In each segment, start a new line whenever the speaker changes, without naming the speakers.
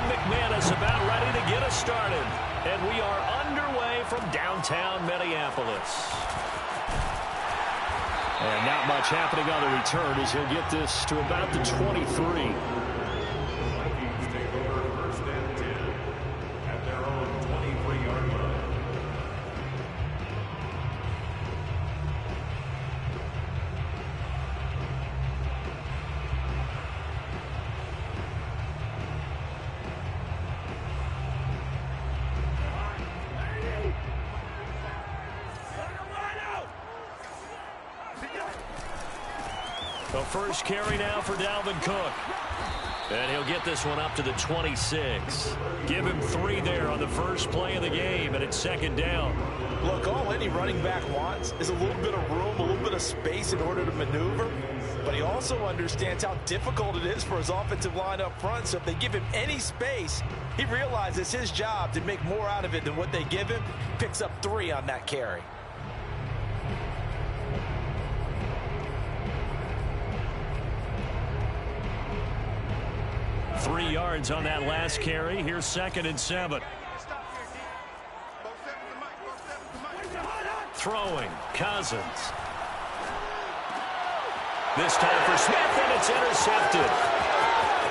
McManus about ready to get us started. And we are underway from downtown Minneapolis. And not much happening on the return as he'll get this to about the 23. The first carry now for Dalvin Cook. And he'll get this one up to the 26. Give him 3 there on the first play of the game, and it's second down.
Look, all any running back wants is a little bit of room, a little bit of space in order to maneuver. But he also understands how difficult it is for his offensive line up front. So if they give him any space, he realizes his job to make more out of it than what they give him. Picks up 3 on that carry.
3 yards on that last carry. Here's 2nd and 7. Throwing, Cousins. This time for Smith, and it's intercepted.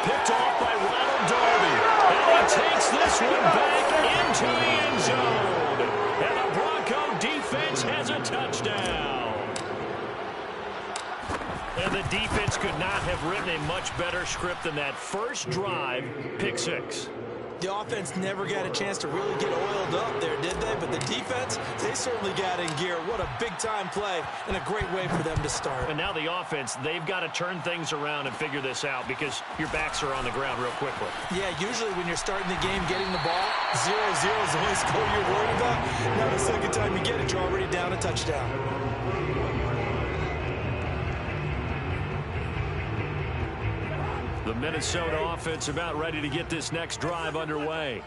Picked off by Ronald Darby. And he takes this one back into the end zone. And the Bronco defense has a touchdown. And the defense could not have written a much better script than that first drive, pick 6.
The offense never got a chance to really get oiled up there, did they? But the defense, they certainly got in gear. What a big-time play and a great way for them to start.
And now the offense, they've got to turn things around and figure this out because your backs are on the ground real quickly.
Yeah, usually when you're starting the game, getting the ball, 0-0 is the only score you're worried about. Now the second time you get it, you're already down a touchdown.
The Minnesota offense about ready to get this next drive underway.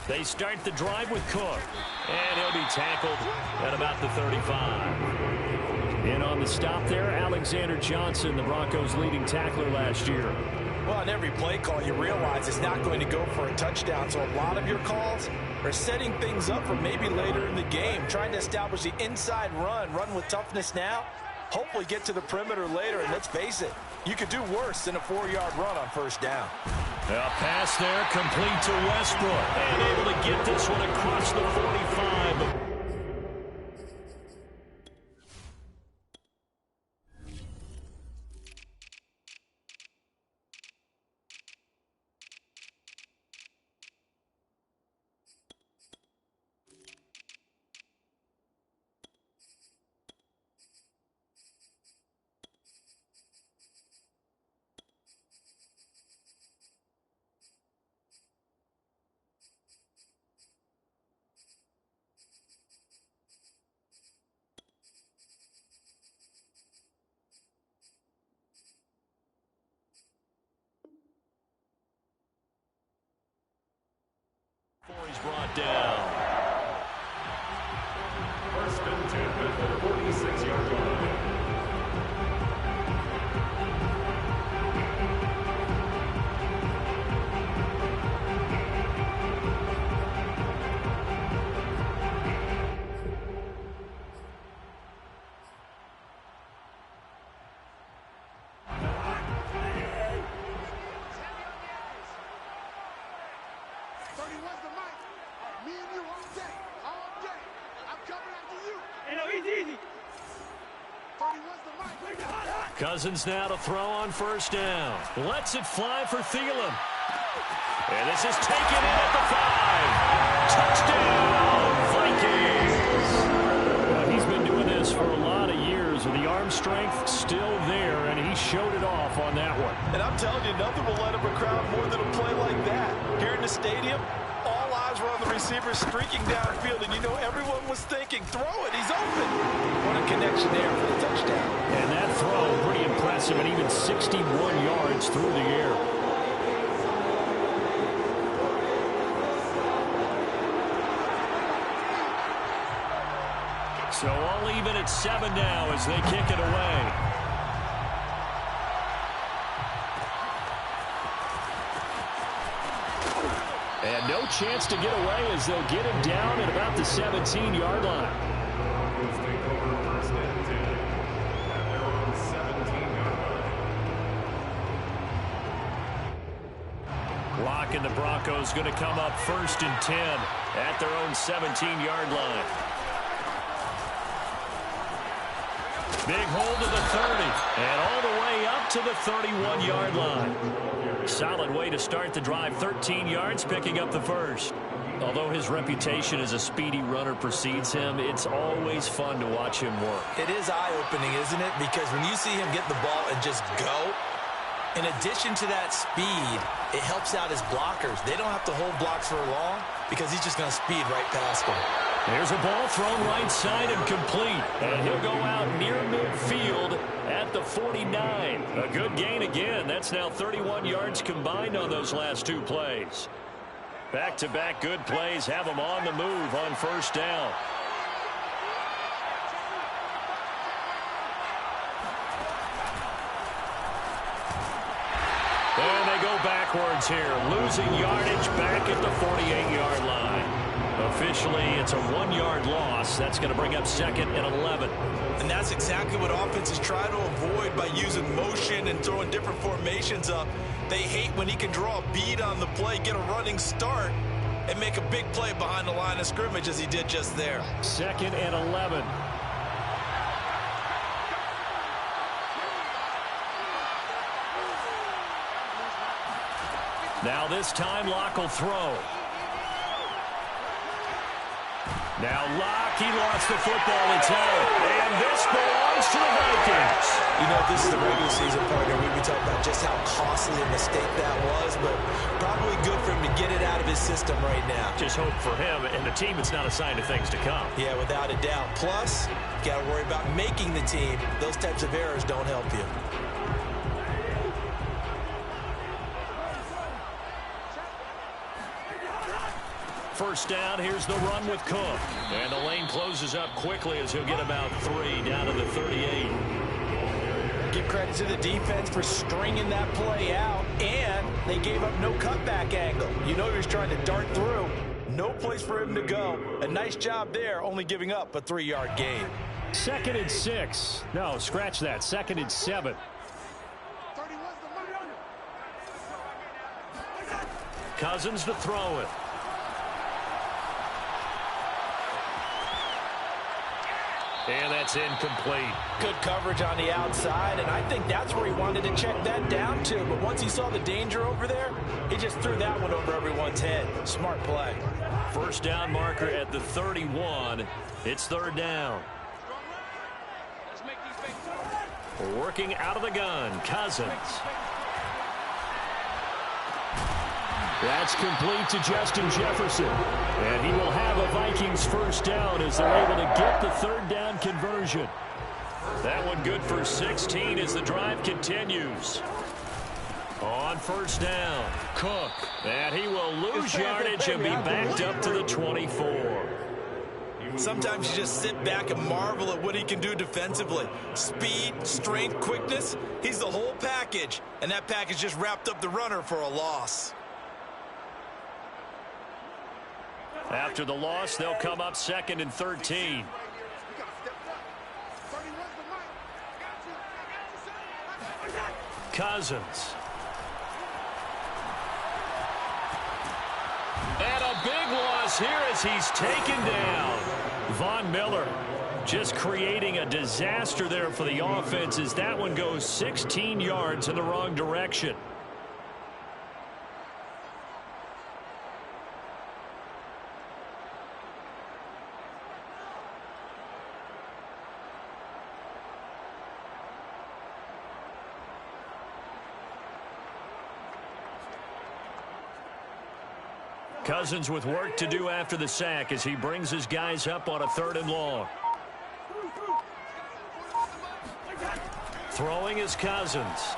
They start the drive with Cook. And he'll be tackled at about the 35. In on the stop there, Alexander Johnson, the Broncos' leading tackler last year.
Well, on every play call, you realize it's not going to go for a touchdown. So a lot of your calls are setting things up for maybe later in the game, trying to establish the inside run with toughness now. Hopefully get to the perimeter later, and let's face it, you could do worse than a 4-yard run on first down.
A pass there, complete to Westbrook. And able to get this one across the 45. He's brought down.
First and 10 at the 46-yard line.
Cousins now to throw on first down. Lets it fly for Thielen. And this is taken in at the 5. Touchdown, Vikings! He's been doing this for a lot of years with the arm strength still there, and he showed it off on that one.
And I'm telling you, nothing will let up a crowd more than a play like that. Here in the stadium, all eyes were on the receiver streaking downfield, and you know everyone was thinking, throw it, he's open. What a connection there for the touchdown.
And that throw, pretty impressive, and even 61 yards through the air. So all even at 7 now as they kick it away. And no chance to get away as they'll get him down at about the 17-yard line.
Broncos take over first and 10 at their own 17-yard line.
Lock and the Broncos going to come up first and 10 at their own 17-yard line. Big hold to the 30 and all the way up to the 31-yard line. Solid way to start the drive. 13 yards, picking up the first. Although his reputation as a speedy runner precedes him, it's always fun to watch him work.
It is eye-opening, isn't it? Because when you see him get the ball and just go, in addition to that speed, it helps out his blockers. They don't have to hold blocks for long because he's just going to speed right past them.
There's a ball thrown right side and complete. And he'll go out near midfield at the 49. A good gain again. That's now 31 yards combined on those last two plays. Back-to-back good plays have him on the move on first down. And they go backwards here, losing yardage back at the 48-yard line. Officially, it's a 1-yard loss. That's going to bring up second and 11.
And that's exactly what offenses try to avoid by using motion and throwing different formations up. They hate when he can draw a bead on the play, get a running start, and make a big play behind the line of scrimmage as he did just there.
Second and 11. Now this time, Locke will throw. Now Locke, he lost the football, it's out. And this belongs to the Vikings.
You know, this is the regular season partner. We talk about just how costly a mistake that was, but probably good for him to get it out of his system right now.
Just hope for him and the team it's not a sign of things to come.
Yeah, without a doubt. Plus, you got to worry about making the team. Those types of errors don't help you.
First down, here's the run with Cook. And the lane closes up quickly as he'll get about 3 down to the 38.
Give credit to the defense for stringing that play out, and they gave up no cutback angle. You know he was trying to dart through. No place for him to go. A nice job there, only giving up a 3-yard gain.
Second and 6. No, scratch that. Second and 7. Cousins to throw it. And that's incomplete.
Good coverage on the outside, and I think that's where he wanted to check that down to. But once he saw the danger over there, he just threw that one over everyone's head. Smart play.
First down marker at the 31. It's third down. Working out of the gun, Cousins. That's complete to Justin Jefferson. And he will have a Vikings first down as they're able to get the third down conversion. That one good for 16 as the drive continues. On first down, Cook. And he will lose yardage and be backed up to the 24.
Sometimes you just sit back and marvel at what he can do defensively. Speed, strength, quickness. He's the whole package. And that package just wrapped up the runner for a loss.
After the loss, they'll come up second and 13. Cousins. And a big loss here as he's taken down. Von Miller just creating a disaster there for the offense as that one goes 16 yards in the wrong direction. Cousins with work to do after the sack as he brings his guys up on a 3rd and long. Throwing is Cousins.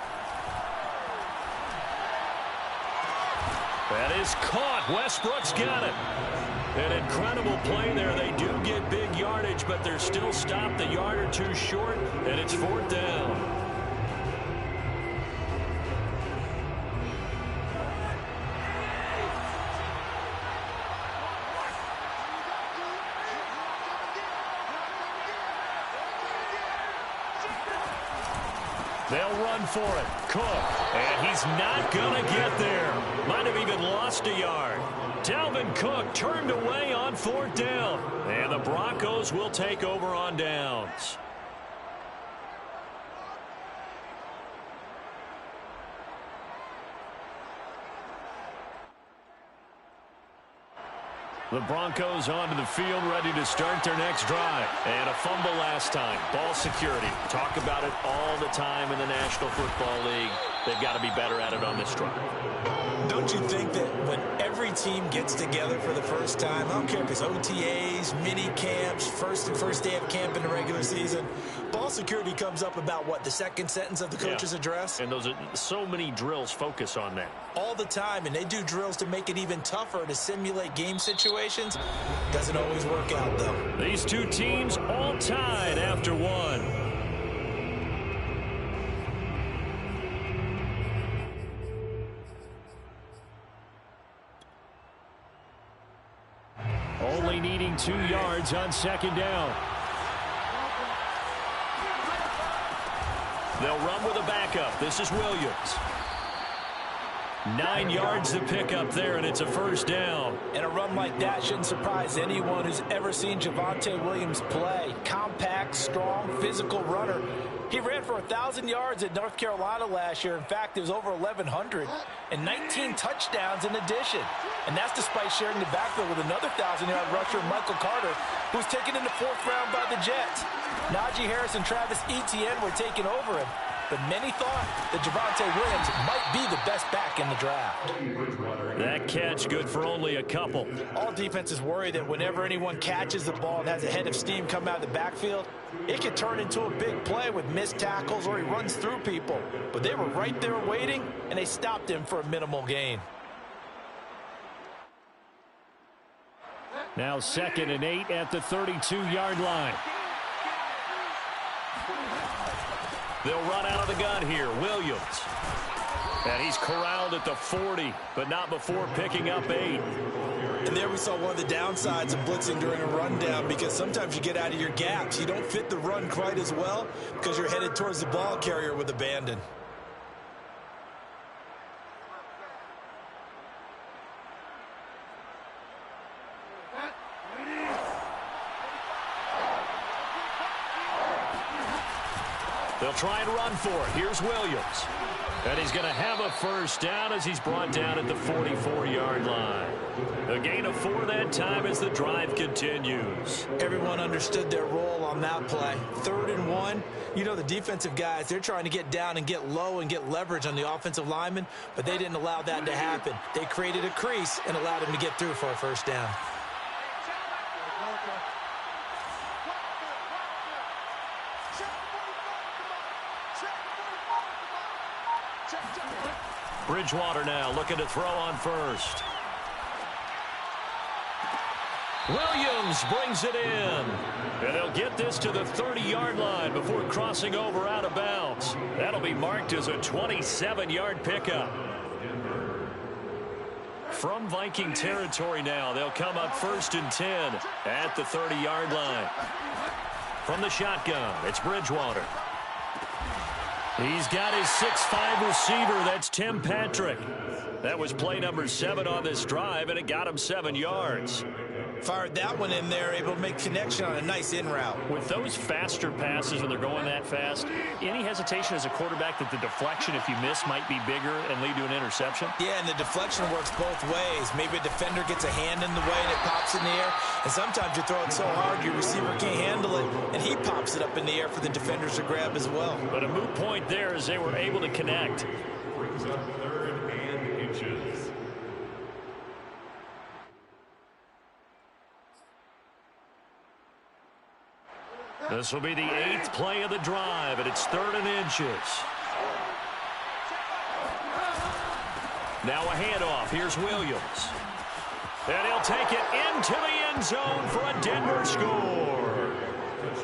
That is caught. Westbrook's got it. An incredible play there. They do get big yardage, but they're still stopped a yard or two short, and it's 4th down. They'll run for it. Cook. And he's not going to get there. Might have even lost a yard. Dalvin Cook turned away on 4th down. And the Broncos will take over on downs. The Broncos onto the field, ready to start their next drive. And a fumble last time. Ball security. Talk about it all the time in the National Football League. They've got to be better at it on this drive.
Don't you think that when every team gets together for the first time, I don't care if it's OTAs, mini camps, first day of camp in the regular season, ball security comes up about, what, the second sentence of the coach's address?
And those are so many drills focus on that.
All the time, and they do drills to make it even tougher to simulate game situations. Doesn't always work out, though.
These two teams all tied after one. Only needing 2 yards on 2nd down. They'll run with a backup. This is Williams. 9 yards to pick up there, and it's a 1st down.
And a run like that shouldn't surprise anyone who's ever seen Javonte Williams play. Compact, strong, physical runner. He ran for 1,000 yards at North Carolina last year. In fact, it was over 1,100 and 19 touchdowns in addition. And that's despite sharing the backfield with another 1,000-yard rusher, Michael Carter, who was taken in the 4th round by the Jets. Najee Harris and Travis Etienne were taking over him. But many thought that Javonte Williams might be the best back in the draft.
That catch good for only a couple.
All defenses worry that whenever anyone catches the ball and has a head of steam come out of the backfield, it could turn into a big play with missed tackles or he runs through people. But they were right there waiting, and they stopped him for a minimal gain.
Now 2nd and 8 at the 32-yard line. They'll run out of the gun here. Williams. And he's corralled at the 40, but not before picking up 8.
And there we saw one of the downsides of blitzing during a rundown, because sometimes you get out of your gaps. You don't fit the run quite as well because you're headed towards the ball carrier with abandon.
They'll try and run for it. Here's Williams. And he's going to have a 1st down as he's brought down at the 44-yard line. A gain of 4 that time as the drive continues.
Everyone understood their role on that play. 3rd and 1. You know, the defensive guys, they're trying to get down and get low and get leverage on the offensive linemen, but they didn't allow that to happen. They created a crease and allowed him to get through for a 1st down.
Bridgewater now looking to throw on 1st. Williams brings it in. And they'll get this to the 30-yard line before crossing over out of bounds. That'll be marked as a 27-yard pickup. From Viking territory now, they'll come up 1st and 10 at the 30-yard line. From the shotgun, it's Bridgewater. He's got his 6'5" receiver. That's Tim Patrick. That was play number 7 on this drive, and it got him 7 yards.
Fired that one in there, able to make connection on a nice in route.
With those faster passes when they're going that fast, any hesitation as a quarterback that the deflection, if you miss, might be bigger and lead to an interception?
Yeah, and the deflection works both ways. Maybe a defender gets a hand in the way and it pops in the air. And sometimes you throw it so hard your receiver can't handle it, and he pops it up in the air for the defenders to grab as well.
But a moot point there as they were able to connect.
Brings up 3rd and inches.
This will be the 8th play of the drive, and it's 3rd and inches. Now a handoff. Here's Williams. And he'll take it into the end zone for a Denver score.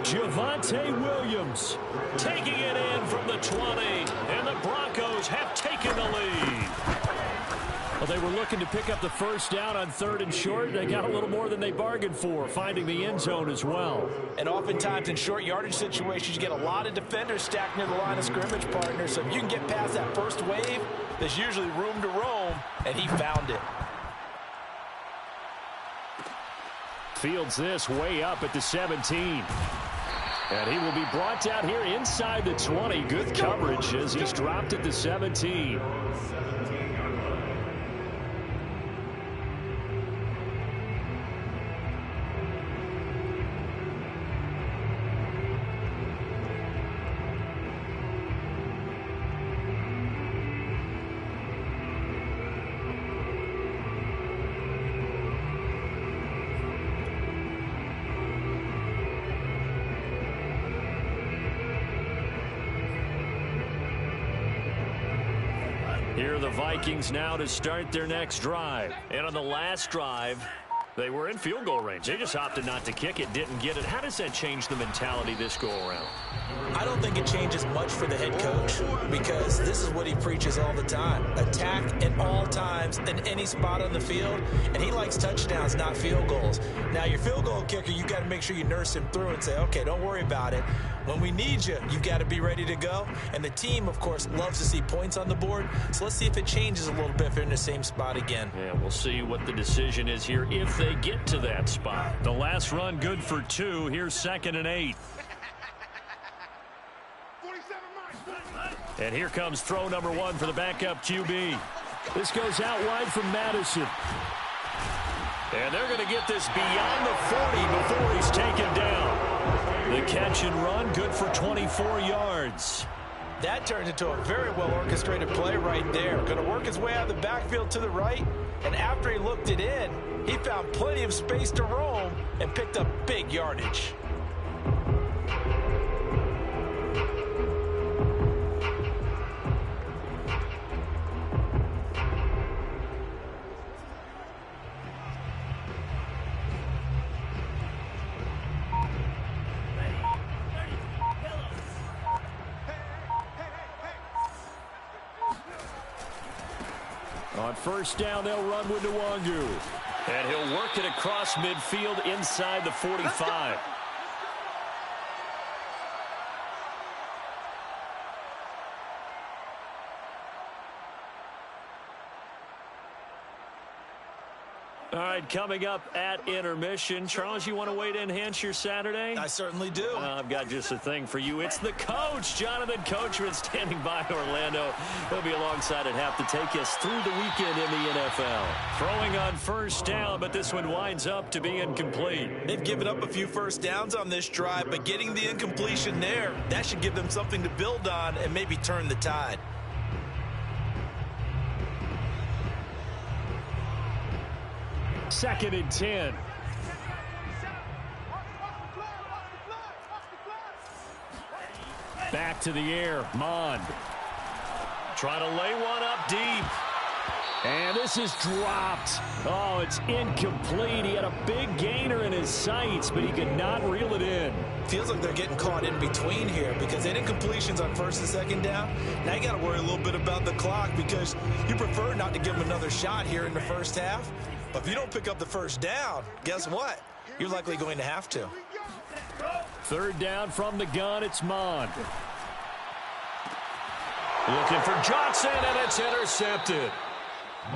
Javonte Williams taking it in from the 20, and the Broncos have taken the lead. Well, they were looking to pick up the first down on 3rd and short. They got a little more than they bargained for, finding the end zone as well.
And oftentimes in short yardage situations, you get a lot of defenders stacked near the line of scrimmage, partner. So if you can get past that first wave, there's usually room to roam, and he found it.
Fields this way up at the 17. And he will be brought down here inside the 20. Good coverage as he's dropped at the 17. Here are the Vikings now to start their next drive. And on the last drive, they were in field goal range. They just opted not to kick it, didn't get it. How does that change the mentality this go around?
I don't think it changes much for the head coach because this is what he preaches all the time. Attack at all times in any spot on the field, and he likes touchdowns, not field goals. Now, your field goal kicker, you got to make sure you nurse him through and say, okay, don't worry about it. When we need you, you've got to be ready to go. And the team, of course, loves to see points on the board. So let's see if it changes a little bit if they're in the same spot again.
Yeah, we'll see what the decision is here if they get to that spot. The last run good for 2. Here's 2nd and 8. And here comes throw number 1 for the backup QB. This goes out wide from Madison. And they're going to get this beyond the 40 before he's taken down. The catch and run, good for 24 yards.
That turned into a very well-orchestrated play right there. Going to work his way out of the backfield to the right. And after he looked it in, he found plenty of space to roam and picked up big yardage.
On first down, they'll run with Nwangu. And he'll work it across midfield inside the 45. All right, coming up at intermission. Charles, you want to wait to enhance your Saturday?
I certainly do.
I've got just a thing for you. It's the coach, Jonathan Coachman, standing by Orlando. He'll be alongside at half to take us through the weekend in the NFL. Throwing on first down, but this one winds up to be incomplete.
They've given up a few first downs on this drive, but getting the incompletion there, that should give them something to build on and maybe turn the tide.
Second and 10. Back to the air. Mond. Trying to lay one up deep. And this is dropped. Oh, it's incomplete. He had a big gainer in his sights, but he could not reel it in.
Feels like they're getting caught in between here because they did incompletions on first and second down. Now you got to worry a little bit about the clock because you prefer not to give them another shot here in the first half. But if you don't pick up the first down, guess what? You're likely going to have to.
Third down from the gun, it's Mond. Looking for Johnson, and it's intercepted.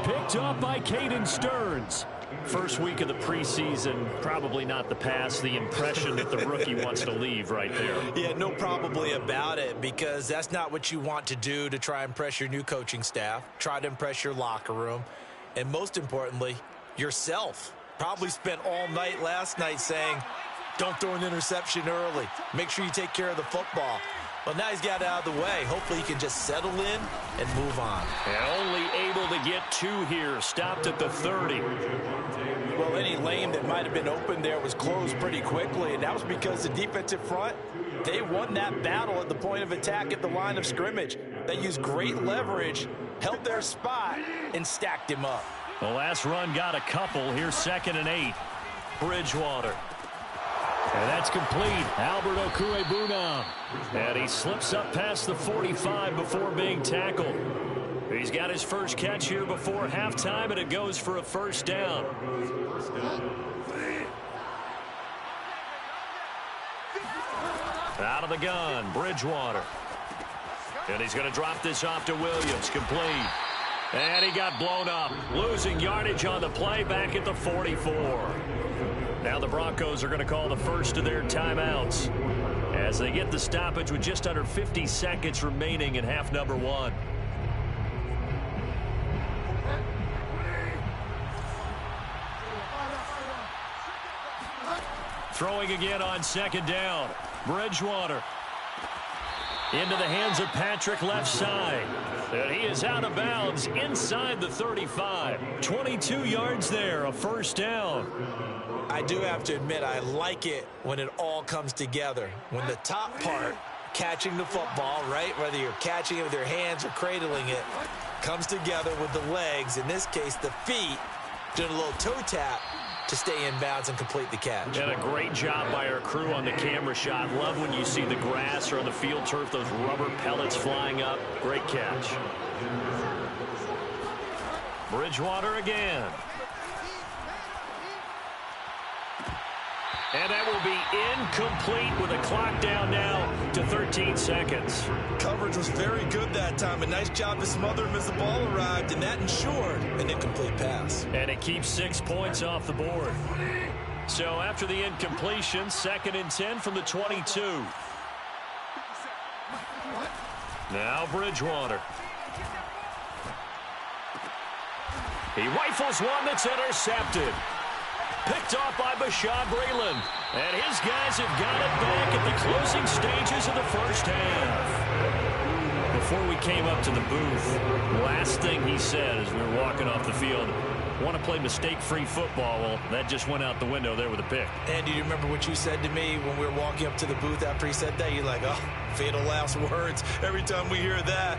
Picked up by Caden Stearns. First week of the preseason, probably not the pass, the impression that the rookie wants to leave right there.
Yeah, no probably about it because that's not what you want to do to try and impress your new coaching staff, try to impress your locker room, and most importantly, yourself. Probably spent all night last night saying, don't throw an interception early. Make sure you take care of the football. Well, now he's got it out of the way. Hopefully he can just settle in and move on.
And only able to get 2 here. Stopped at the 30.
Well, any lane that might have been open there was closed pretty quickly, and that was because the defensive front, they won that battle at the point of attack at the line of scrimmage. They used great leverage, held their spot, and stacked him up.
The last run got a couple. Here's 2nd and 8. Bridgewater. And that's complete. Albert Okwuegbunam. And he slips up past the 45 before being tackled. He's got his first catch here before halftime, and it goes for a first down. Out of the gun, Bridgewater. And he's going to drop this off to Williams, complete. And he got blown up, losing yardage on the play back at the 44. Now the Broncos are going to call the first of their timeouts as they get the stoppage with just under 50 seconds remaining in half number one. Throwing again on second down. Bridgewater into the hands of Patrick left side. And he is out of bounds inside the 35. 22 yards there, a first down.
I do have to admit, I like it when it all comes together. When the top part, catching the football, right, whether you're catching it with your hands or cradling it, comes together with the legs, in this case the feet, doing a little toe tap to stay in bounds and complete the catch.
And a great job by our crew on the camera shot. Love when you see the grass or on the field turf, those rubber pellets flying up. Great catch. Bridgewater again. And that will be incomplete with a clock down now to 13 seconds.
Coverage was very good that time. A nice job to smother him as the ball arrived, and that ensured an incomplete pass.
And it keeps 6 points off the board. So after the incompletion, 2nd and 10 from the 22. Now Bridgewater. He rifles one that's intercepted. Picked off by Bashaud Breeland. And his guys have got it back at the closing stages of the first half. Before we came up to the booth, last thing he said as we were walking off the field, want to play mistake-free football. Well, that just went out the window there with a pick.
And do you remember what you said to me when we were walking up to the booth after he said that? You're like, oh, fatal last words. Every time we hear that,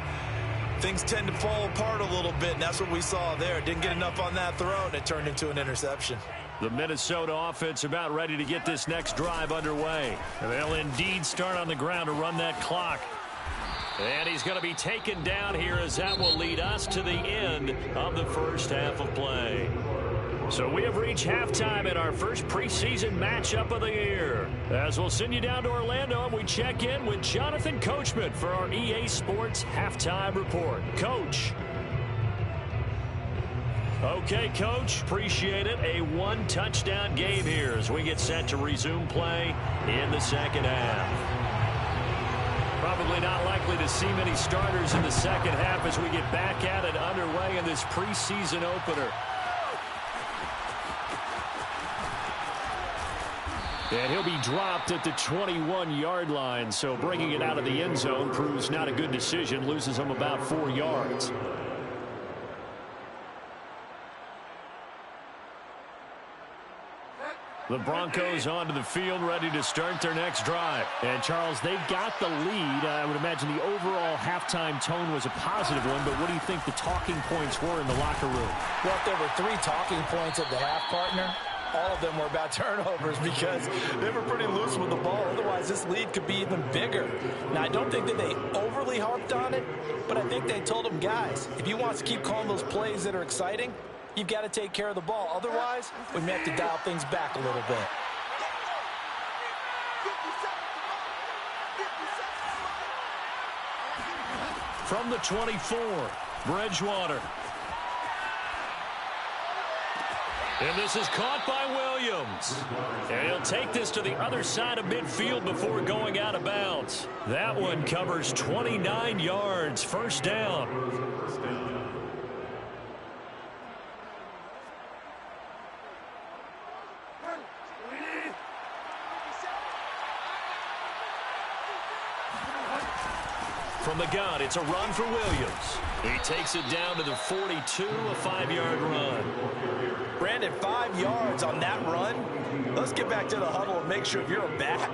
things tend to fall apart a little bit, and that's what we saw there. Didn't get enough on that throw, and it turned into an interception.
The Minnesota offense about ready to get this next drive underway. And they'll indeed start on the ground to run that clock. And he's going to be taken down here as that will lead us to the end of the first half of play. So we have reached halftime in our first preseason matchup of the year. As we'll send you down to Orlando and we check in with Jonathan Coachman for our EA Sports Halftime Report. Coach. Okay, Coach, appreciate it. A one-touchdown game here as we get set to resume play in the second half. Probably not likely to see many starters in the second half as we get back at it underway in this preseason opener. And he'll be dropped at the 21-yard line, so bringing it out of the end zone proves not a good decision, loses him about 4 yards. The Broncos onto the field, ready to start their next drive. And, Charles, they've got the lead. I would imagine the overall halftime tone was a positive one, but what do you think the talking points were in the locker room?
Well, if there were 3 talking points at the half, partner, all of them were about turnovers because they were pretty loose with the ball. Otherwise, this lead could be even bigger. Now, I don't think that they overly harped on it, but I think they told them, guys, if you want us to keep calling those plays that are exciting, you've got to take care of the ball. Otherwise, we may have to dial things back a little bit.
From the 24, Bridgewater. And this is caught by Williams. And he'll take this to the other side of midfield before going out of bounds. That one covers 29 yards. First down. From the gun, it's a run for Williams. He takes it down to the 42, a 5-yard run.
Brandon, 5 yards on that run. Let's get back to the huddle and make sure if you're a back,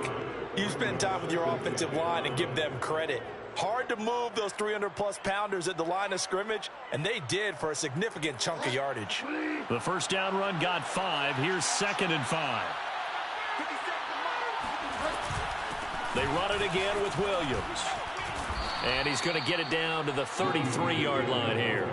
you spend time with your offensive line and give them credit. Hard to move those 300-plus pounders at the line of scrimmage, and they did for a significant chunk of yardage.
The first down run got 5. Here's 2nd and 5. They run it again with Williams. And he's going to get it down to the 33-yard line here.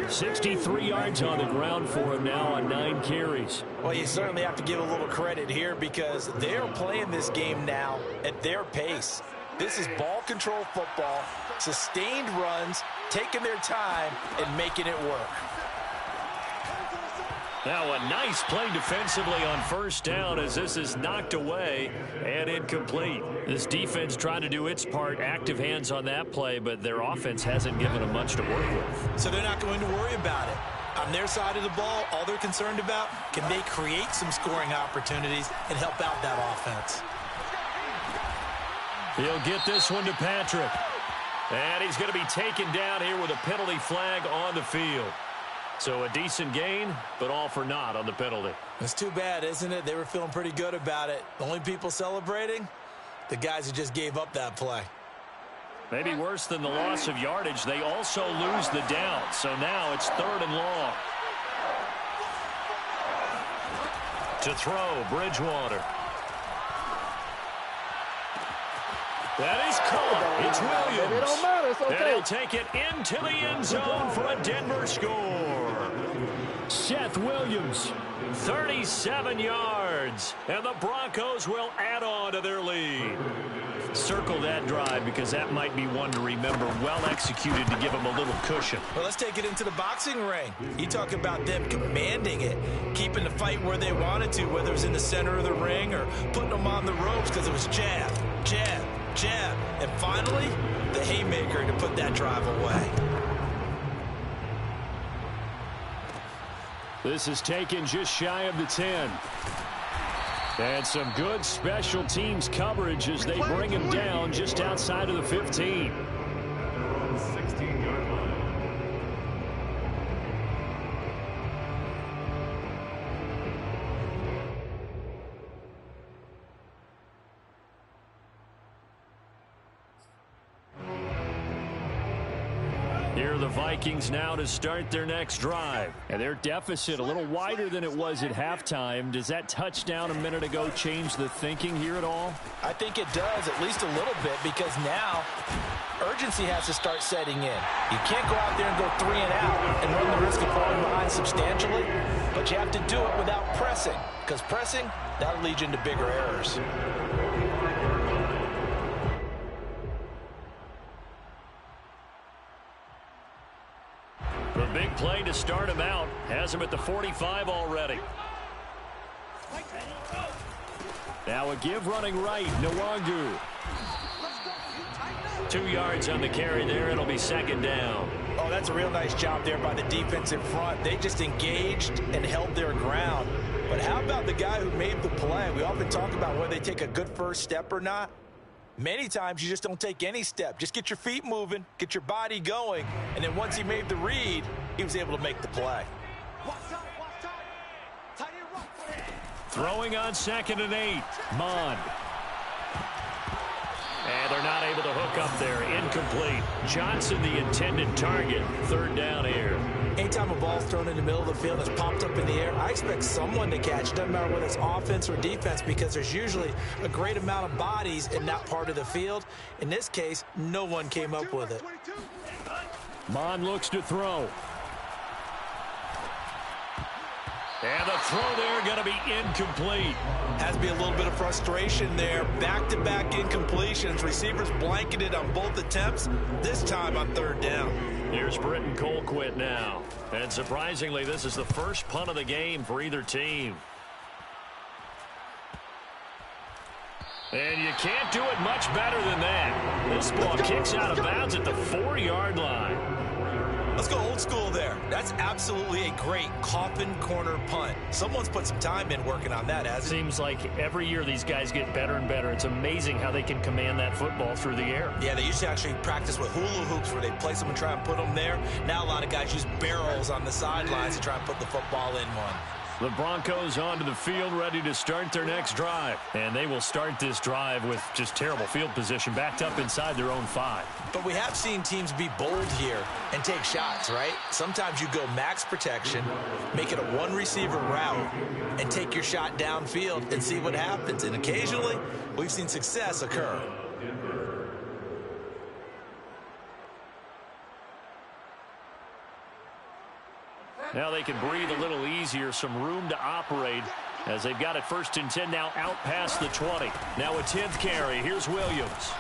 63 yards on the ground for him now on 9 carries.
Well, you certainly have to give a little credit here because they're playing this game now at their pace. This is ball control football, sustained runs, taking their time, and making it work.
Now a nice play defensively on first down as this is knocked away and incomplete. This defense trying to do its part, active hands on that play, but their offense hasn't given them much to work with.
So they're not going to worry about it. On their side of the ball, all they're concerned about, can they create some scoring opportunities and help out that offense?
He'll get this one to Patrick. And he's going to be taken down here with a penalty flag on the field. So a decent gain, but all for naught on the penalty.
It's too bad, isn't it? They were feeling pretty good about it. The only people celebrating, the guys who just gave up that play.
Maybe worse than the loss of yardage, they also lose the down. So now it's 3rd and long. To throw, Bridgewater. That is caught. It's Williams.
It don't matter. It's okay.
And he'll take it into the end zone for a Denver score. Seth Williams, 37 yards. And the Broncos will add on to their lead. Circle that drive because that might be one to remember. Well executed to give them a little cushion.
Well, let's take it into the boxing ring. You talk about them commanding it, keeping the fight where they wanted to, whether it was in the center of the ring or putting them on the ropes because it was jab, jab, jab, and finally, the haymaker to put that drive away.
This is taken just shy of the 10. And some good special teams coverage as they bring him down just outside of the 15.
They're on the 16-yard line.
Here are the Vikings now to start their next drive. And their deficit a little wider than it was at halftime. Does that touchdown a minute ago change the thinking here at all?
I think it does, at least a little bit, because now urgency has to start setting in. You can't go out there and go 3 and out and run the risk of falling behind substantially, but you have to do it without pressing, because pressing, that'll lead you into bigger errors.
The big play to start him out has him at the 45 already. Now a give running right, Nwangu. 2 yards on the carry there. It'll be 2nd down.
Oh, that's a real nice job there by the defense in front. They just engaged and held their ground. But how about the guy who made the play? We often talk about whether they take a good first step or not. Many times you just don't take any step. Just get your feet moving, get your body going, and then once he made the read, he was able to make the play.
Throwing on 2nd and 8. Mond. And they're not able to hook up there. Incomplete. Johnson, the intended target. 3rd down here.
Anytime a ball's thrown in the middle of the field and it's popped up in the air, I expect someone to catch it. Doesn't matter whether it's offense or defense, because there's usually a great amount of bodies in that part of the field. In this case, no one came up with it.
Mond looks to throw. And the throw there going to be incomplete.
Has to be a little bit of frustration there. Back-to-back incompletions. Receivers blanketed on both attempts, this time on 3rd down.
Here's Britton Colquitt now. And surprisingly, this is the first punt of the game for either team. And you can't do it much better than that. This ball kicks out of bounds at the 4-yard line.
Let's go old school there. That's absolutely a great coffin corner punt. Someone's put some time in working on that, hasn't it?
Seems like every year these guys get better and better. It's amazing how they can command that football through the air.
Yeah, they used to actually practice with hula hoops where they place them and try and put them there. Now a lot of guys use barrels on the sidelines to try and put the football in one.
The Broncos onto the field, ready to start their next drive. And they will start this drive with just terrible field position, backed up inside their own 5.
But we have seen teams be bold here and take shots, right? Sometimes you go max protection, make it a one-receiver route, and take your shot downfield and see what happens. And occasionally, we've seen success occur.
Now they can breathe a little easier, some room to operate as they've got it 1st and 10 now out past the 20. Now a 10th carry. Here's Williams.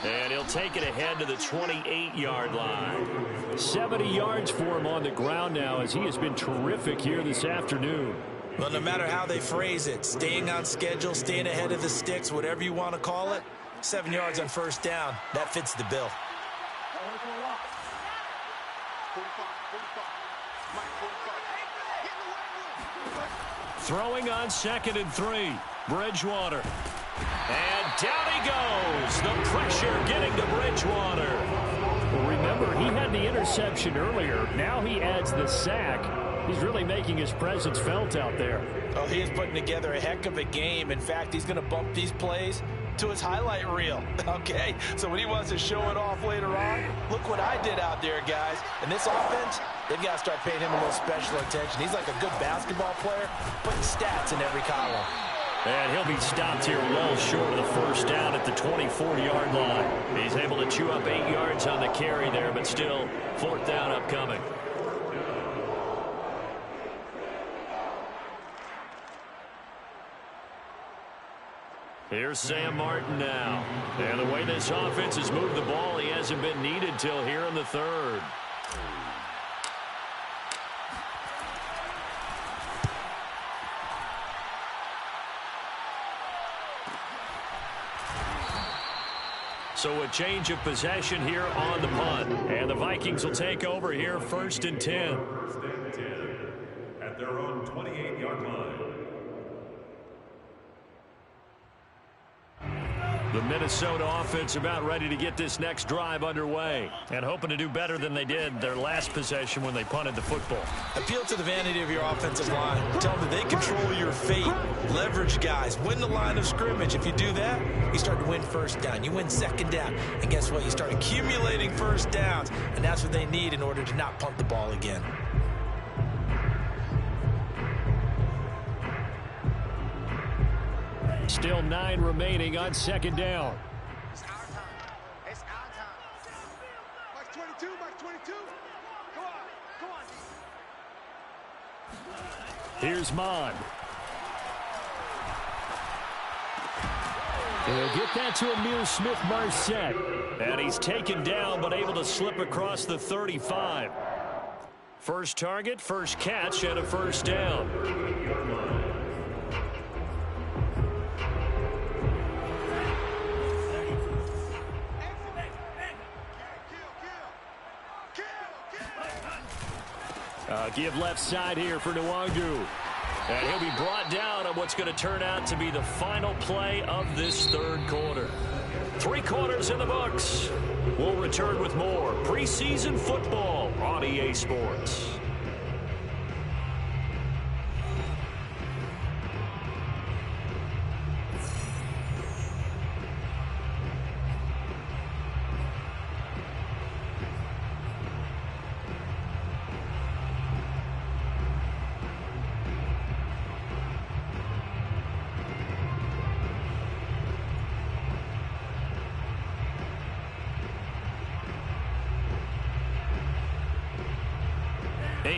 And he'll take it ahead to the 28-yard line. 70 yards for him on the ground now as he has been terrific here this afternoon.
Well, no matter how they phrase it, staying on schedule, staying ahead of the sticks, whatever you want to call it, 7 yards on 1st down, that fits the bill.
Throwing on 2nd and 3. Bridgewater. And down he goes. The pressure getting to Bridgewater.
Well, remember, he had the interception earlier. Now he adds the sack. He's really making his presence felt out there.
Oh, he is putting together a heck of a game. In fact, he's going to bump these plays to his highlight reel. Okay, so when he wants to show it off later on, look what I did out there, guys. And this offense, they've got to start paying him a little special attention. He's like a good basketball player, putting stats in every column.
And he'll be stopped here well short of the 1st down at the 24-yard line. He's able to chew up 8 yards on the carry there, but still 4th down upcoming. Here's Sam Martin now. And the way this offense has moved the ball, he hasn't been needed till here in the 3rd. So a change of possession here on the punt. And the Vikings will take over here 1st and 10.
1st and 10 at their own 28-yard line.
The Minnesota offense about ready to get this next drive underway and hoping to do better than they did their last possession when they punted the football.
Appeal to the vanity of your offensive line. Tell them that they control your fate. Leverage guys. Win the line of scrimmage. If you do that, you start to win 1st down. You win 2nd down. And guess what? You start accumulating 1st downs. And that's what they need in order to not punt the ball again.
Still 9 remaining on 2nd down.
It's our time. It's our time. Mark 22, Mark 22. Come on.
Here's Mond. He'll get that to Ihmir Smith-Marsette.
And he's taken down but able to slip across the 35. First target, first catch, and a 1st down. Give left side here for Nwangwu. And he'll be brought down on what's going to turn out to be the final play of this 3rd quarter. 3 quarters in the books. We'll return with more preseason football on EA Sports.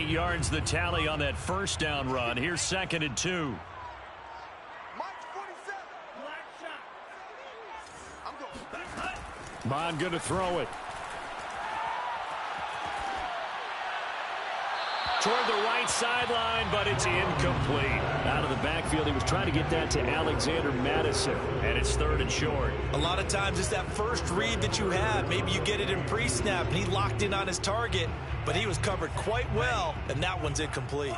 Yards the tally on that 1st down run. Here's 2nd and 2.
Mark 47. Black shot. I'm going.
Mond going to throw it.
Toward the right sideline, but it's incomplete. Out of the backfield, he was trying to get that to Alexander Mattison, and it's 3rd and short.
A lot of times it's that first read that you have. Maybe you get it in pre-snap, and he locked in on his target, but he was covered quite well, and that one's incomplete.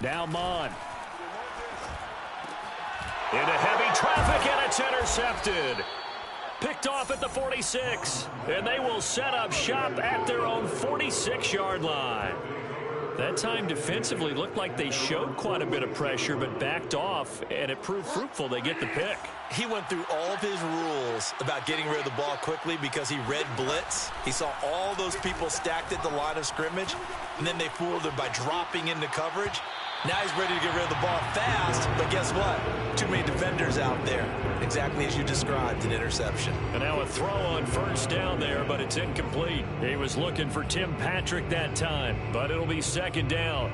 Now Mond.
Into heavy traffic, and it's intercepted. Picked off at the 46, and they will set up shop at their own 46-yard line. That time defensively looked like they showed quite a bit of pressure, but backed off, and it proved fruitful. They get the pick.
He went through all of his rules about getting rid of the ball quickly because he read blitz. He saw all those people stacked at the line of scrimmage, and then they fooled him by dropping into coverage. Now he's ready to get rid of the ball fast, but guess what? Too many defenders out there. Exactly as you described, an interception.
And now a throw on first down there, but it's incomplete. He was looking for Tim Patrick that time, but it'll be second down.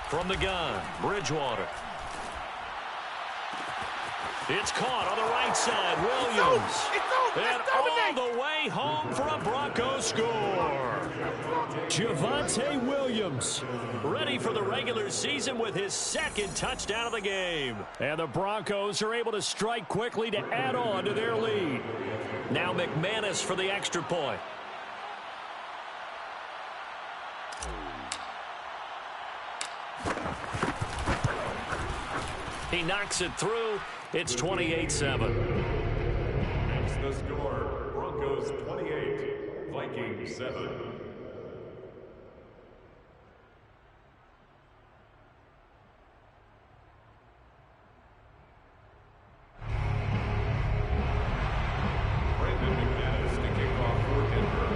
From the gun, Bridgewater. It's caught on the right side, Williams. And all the way home for a Broncos score. Javonte Williams ready for the regular season with his second touchdown of the game. And the Broncos are able to strike quickly to add on to their lead. Now McManus for the extra point. He knocks it through. It's 28-7.
Next the score, Broncos 28, Vikings 7. Brandon McManus to kick off for Denver.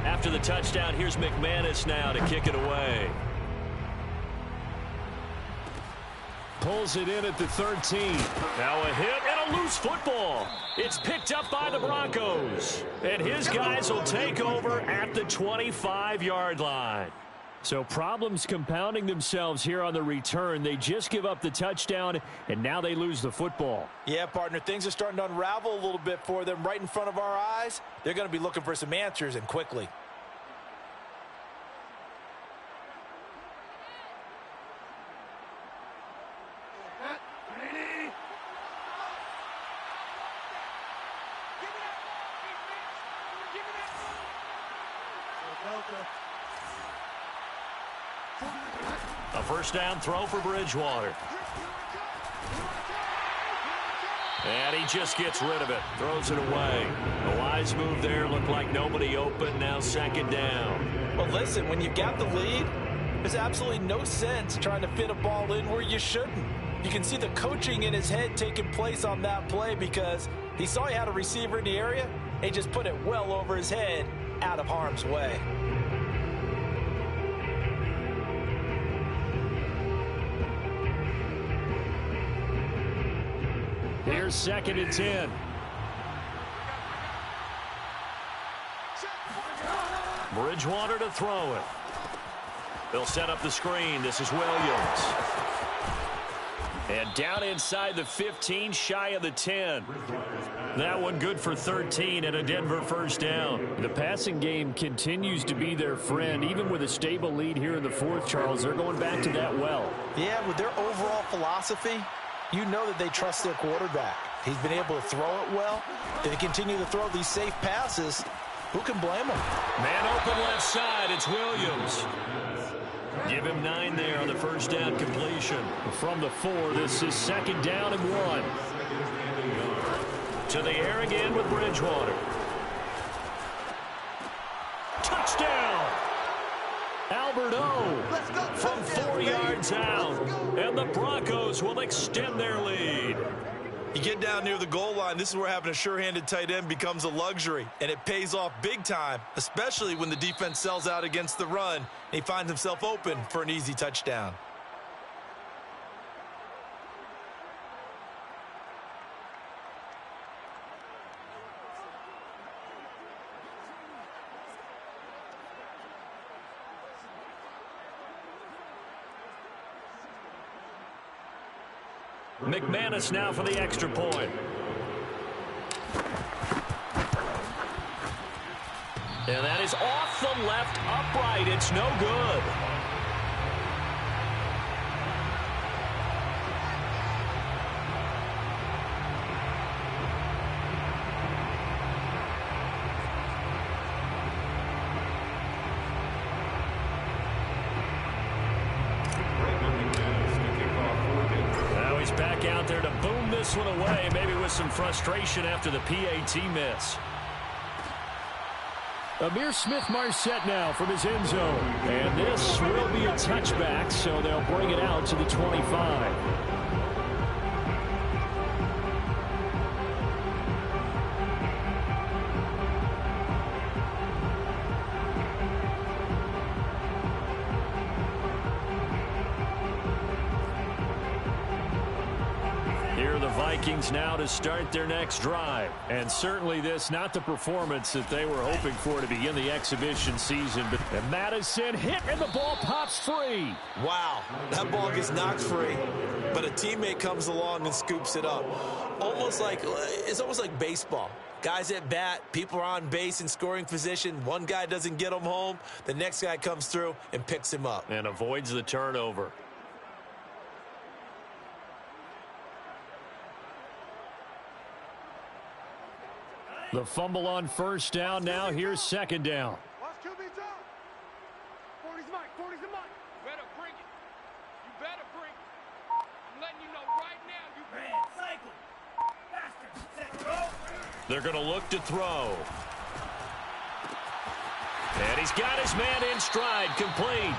After the touchdown, here's McManus now to kick it away. Pulls it in at the 13. Now a hit and a loose football. It's picked up by the Broncos. And his guys will take over at the 25-yard line. So problems compounding themselves here on the return. They just give up the touchdown, and now they lose the football.
Yeah, partner, things are starting to unravel a little bit for them right in front of our eyes. They're going to be looking for some answers, and quickly.
A first down throw for Bridgewater. And he just gets rid of it. Throws it away. A wise move there. Looked like nobody open. Now second down.
Well, listen, when you've got the lead, there's absolutely no sense trying to fit a ball in where you shouldn't. You can see the coaching in his head taking place on that play because he saw he had a receiver in the area and he just put it well over his head out of harm's way.
Here's second and 10. Bridgewater to throw it. They'll set up the screen. This is Williams. And down inside the 15, shy of the 10. That one good for 13 and a Denver first down. The passing game continues to be their friend. Even with a stable lead here in the fourth, Charles, they're going back to that well.
Yeah, with their overall philosophy, you know that they trust their quarterback. He's been able to throw it well. They continue to throw these safe passes. Who can blame them?
Man open left side. It's Williams. Give him 9 there on the first down completion. From the 4, this is second down and 1. To the air again with Bridgewater. Touchdown! Albert O from 4 yards out. And the Broncos will extend their lead.
You get down near the goal line, this is where having a sure-handed tight end becomes a luxury, and it pays off big time, especially when the defense sells out against the run, and he finds himself open for an easy touchdown.
McManus now for the extra point. And that is off the left upright. It's no good. Back out there to boom this one away, maybe with some frustration after the PAT miss. Amir Smith-Marset now from his end zone. And this will be a touchback, so they'll bring it out to the 25. Vikings now to start their next drive.
And certainly this, not the performance that they were hoping for to begin the exhibition season. And Madison hit, and the ball pops free.
Wow, that ball gets knocked free, but a teammate comes along and scoops it up. It's almost like baseball. Guys at bat, people are on base in scoring position. One guy doesn't get him home. The next guy comes through and picks him up.
And avoids the turnover. The fumble on first down. Now here's second down.
Watch QB top. 40's Mike. 40's the Mike.
Better bring it. You better bring it. I'm letting you know right now. You
They're going to look to throw. And he's got his man in stride, complete.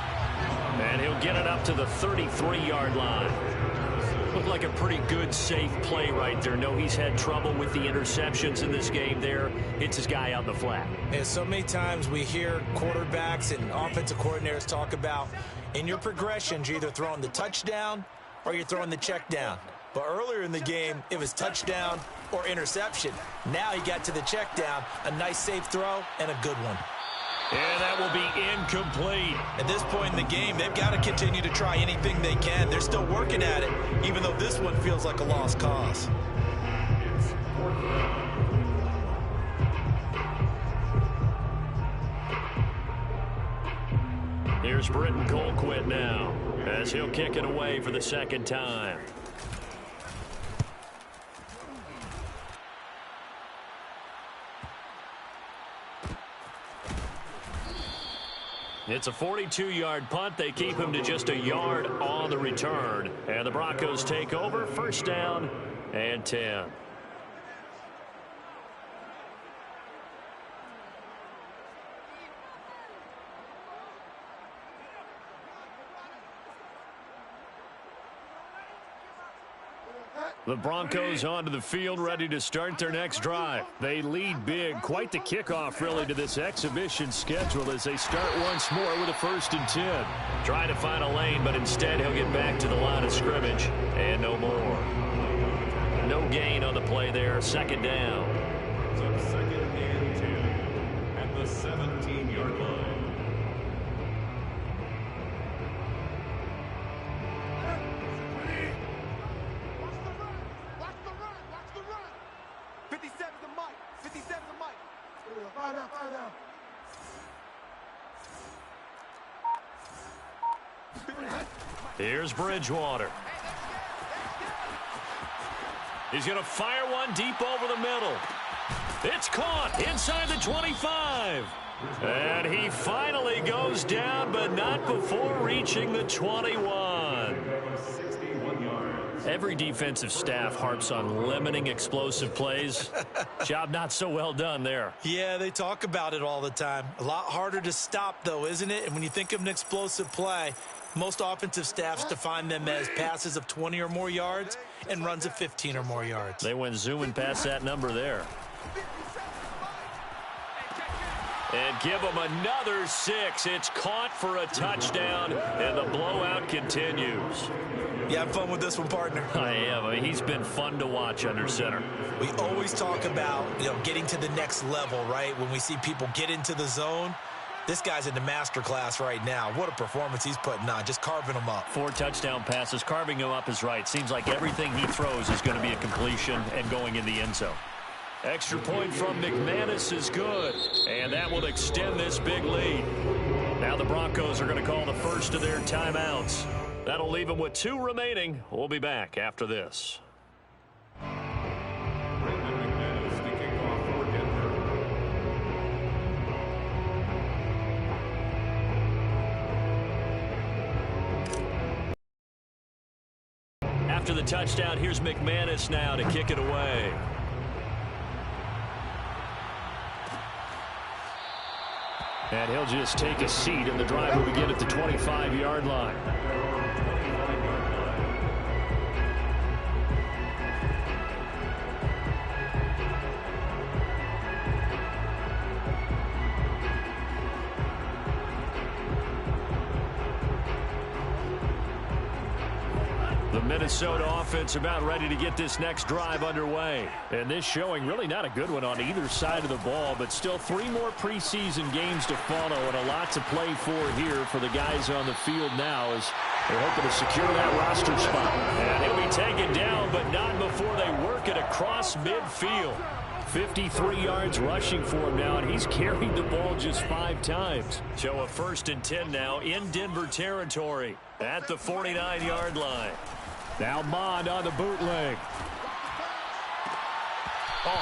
And he'll get it up to the 33-yard line. Looked like a pretty good, safe play right there. No, he's had trouble with the interceptions in this game there. Hits his guy on the flat.
And so many times we hear quarterbacks and offensive coordinators talk about in your progressions, you're either throwing the touchdown or you're throwing the check down. But earlier in the game, it was touchdown or interception. Now he got to the check down, a nice safe throw, and a good one.
And that will be incomplete.
At this point in the game, they've got to continue to try anything they can. They're still working at it, even though this one feels like a lost cause.
Here's Britton Colquitt now, as he'll kick it away for the second time. It's a 42-yard punt. They keep him to just a yard on the return. And the Broncos take over. First down and 10. The Broncos onto the field, ready to start their next drive. They lead big. Quite the kickoff, really, to this exhibition schedule as they start once more with a 1st and 10. Trying to find a lane, but instead he'll get back to the line of scrimmage. And no more. No gain on the play there. Second down.
So 2nd and 10 at the 17-yard line.
Watch the run. 57's the Mike. 57's the Mike. Find out.
Here's Bridgewater. He's going to fire one deep over the middle. It's caught inside the 25. And he finally goes down, but not before reaching the 21.
61 yards.
Every defensive staff harps on limiting explosive plays. Job not so well done there.
Yeah, they talk about it all the time. A lot harder to stop, though, isn't it? And when you think of an explosive play, most offensive staffs define them as passes of 20 or more yards and runs of 15 or more yards.
They went zooming past that number there. And give them another 6. It's caught for a touchdown, and the blowout continues.
You have fun with this one, partner?
I am. I mean, he's been fun to watch under center.
We always talk about, getting to the next level, right? When we see people get into the zone, this guy's in the master class right now. What a performance he's putting on, just carving them up.
4 touchdown passes. Carving him up is right. Seems like everything he throws is going to be a completion and going in the end zone. Extra point from McManus is good, and that will extend this big lead. Now the Broncos are going to call the first of their timeouts. That'll leave them with 2 remaining. We'll be back after this.
Brandon McManus, the kickoff for Denver.
After the touchdown, here's McManus now to kick it away. And he'll just take a seat, and the drive will begin at the 25-yard line. The
Minnesota offense about ready to get this next drive underway. And this showing really not a good one on either side of the ball, but still 3 more preseason games to follow and a lot to play for here for the guys on the field now as they're hoping to secure that roster spot. And he'll be taken down, but not before they work it across midfield. 53 yards rushing for him now, and he's carried the ball just 5 times. So a 1st and 10 now in Denver territory at the 49-yard line. Now Mond on the bootleg.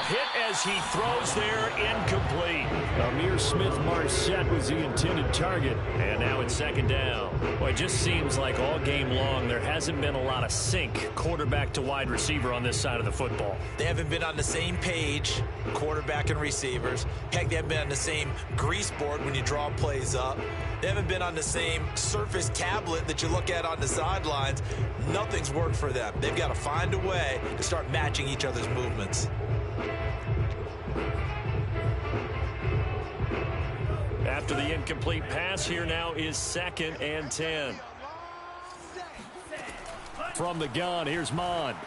Hit as he throws there, incomplete. Amir Smith-Marset was the intended target, and now it's 2nd down. Well, it just seems like all game long there hasn't been a lot of sync quarterback to wide receiver on this side of the football.
They haven't been on the same page, quarterback and receivers. Heck, they haven't been on the same grease board when you draw plays up. They haven't been on the same surface tablet that you look at on the sidelines. Nothing's worked for them. They've got to find a way to start matching each other's movements.
After the incomplete pass, here now is 2nd and 10. From the gun, here's Mond.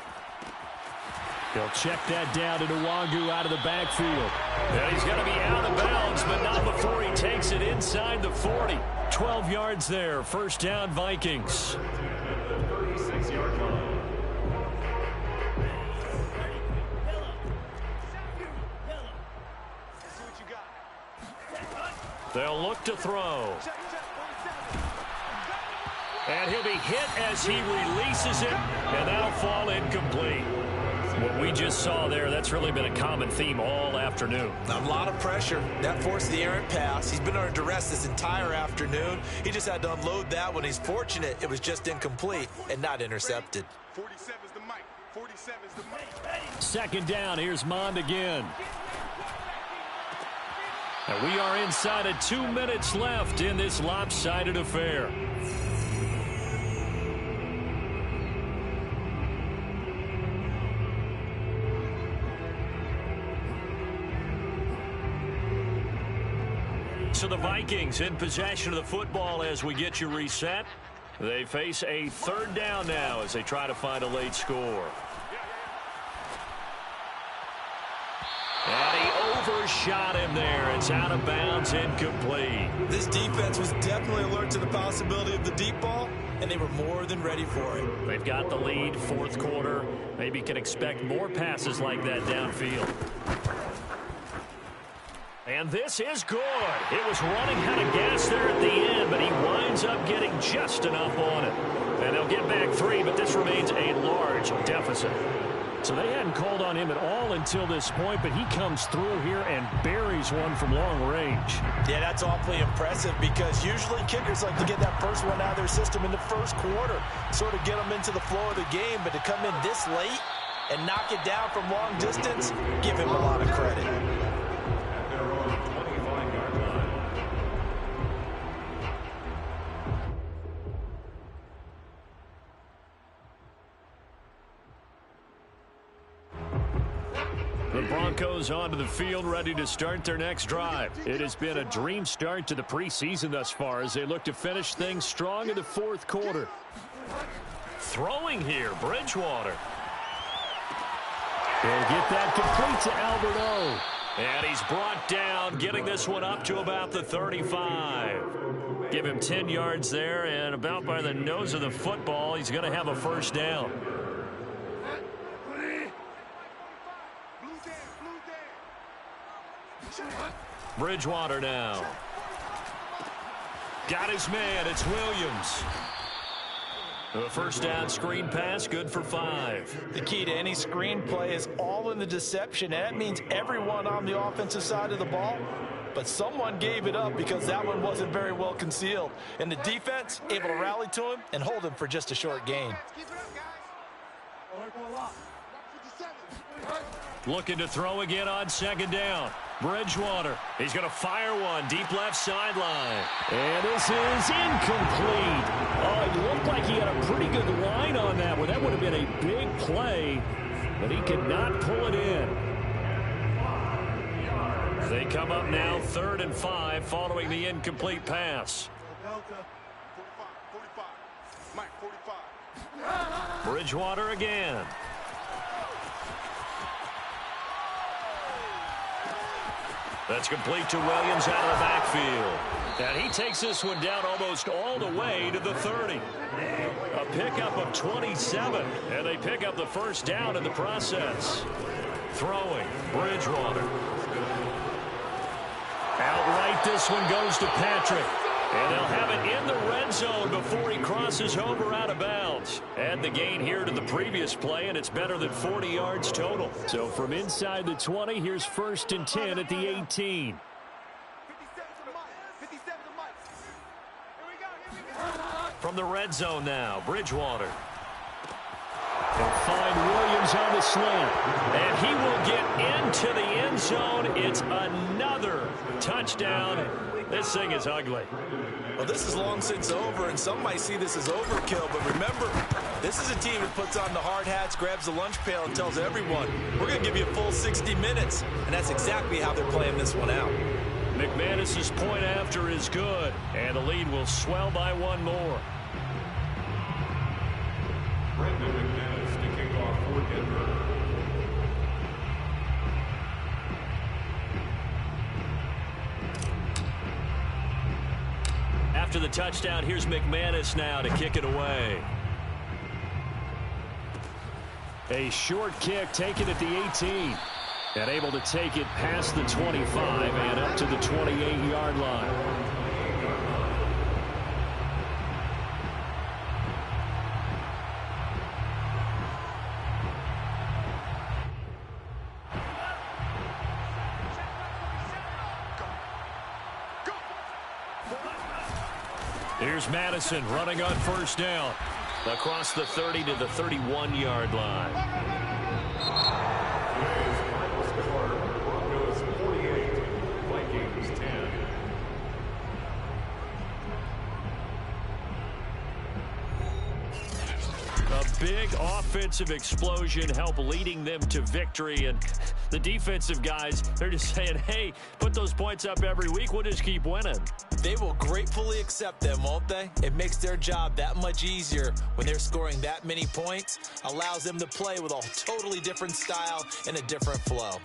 He'll check that down to Nwangu out of the backfield. And he's going to be out of bounds, but not before he takes it inside the 40. 12 yards there. 1st down, Vikings.
36-yard line.
They'll look to throw. And he'll be hit as he releases it, and that'll fall incomplete. What we just saw there, that's really been a common theme all afternoon.
A lot of pressure. That forced the errant pass. He's been under duress this entire afternoon. He just had to unload that one. He's fortunate it was just incomplete and not intercepted.
47 is the mic. 47 is the mic.
2nd down. Here's Mond again. And we are inside of 2 minutes left in this lopsided affair. So the Vikings in possession of the football as we get you reset. They face a 3rd down now as they try to find a late score. And he overshot him there. It's out of bounds, incomplete.
This defense was definitely alert to the possibility of the deep ball, and they were more than ready for it.
They've got the lead, 4th quarter. Maybe can expect more passes like that downfield. And this is good. It was running out of gas there at the end, but he winds up getting just enough on it. And they'll get back 3, but this remains a large deficit. So they hadn't called on him at all until this point, but he comes through here and buries one from long range.
Yeah, that's awfully impressive because usually kickers like to get that first one out of their system in the 1st quarter, sort of get them into the flow of the game, but to come in this late and knock it down from long distance, give him a lot of credit.
The Broncos onto the field ready to start their next drive. It has been a dream start to the preseason thus far as they look to finish things strong in the 4th quarter. Throwing here, Bridgewater. He'll get that complete to Albert O. And he's brought down, getting this one up to about the 35. Give him 10 yards there, and about by the nose of the football, he's going to have a 1st down. Bridgewater now. Got his man. It's Williams. The 1st down screen pass, good for 5.
The key to any screen play is all in the deception. And that means everyone on the offensive side of the ball. But someone gave it up because that one wasn't very well concealed. And the defense able to rally to him and hold him for just a short gain.
Looking to throw again on 2nd down. Bridgewater. He's going to fire one deep left sideline. And this is incomplete. Oh, it looked like he had a pretty good line on that one. That would have been a big play, but he could not pull it in. They come up now 3rd and 5 following the incomplete pass.
Delta, 45, 45. Mike, 45.
Bridgewater again. That's complete to Williams out of the backfield. And he takes this one down almost all the way to the 30. A pickup of 27. And they pick up the first down in the process. Throwing, Bridgewater. Outright, this one goes to Patrick. And they'll have it in the red zone before he crosses over out of bounds. Add the gain here to the previous play, and it's better than 40 yards total. So from inside the 20, here's 1st and 10 at the 18. From the red zone now, Bridgewater. He'll find Williams on the slant. And he will get into the end zone. It's another touchdown. This thing is ugly.
Well, this is long since over, and some might see this as overkill. But remember, this is a team that puts on the hard hats, grabs the lunch pail, and tells everyone, we're going to give you a full 60 minutes. And that's exactly how they're playing this one out.
McManus's point after is good, and the lead will swell by one more.
Brendan McManus to kick off for Denver.
After the touchdown, here's McManus now to kick it away. A short kick taken at the 18. And able to take it past the 25 and up to the 28-yard line. Here's Madison running on first down. Across the 30 to the 31-yard line.
Today's final score, Broncos 48, Vikings 10.
A big offensive explosion helped leading them to victory, and the defensive guys, they're just saying, hey, put those points up every week, we'll just keep winning.
They will gratefully accept them, won't they? It makes their job that much easier when they're scoring that many points, allows them to play with a totally different style and a different flow.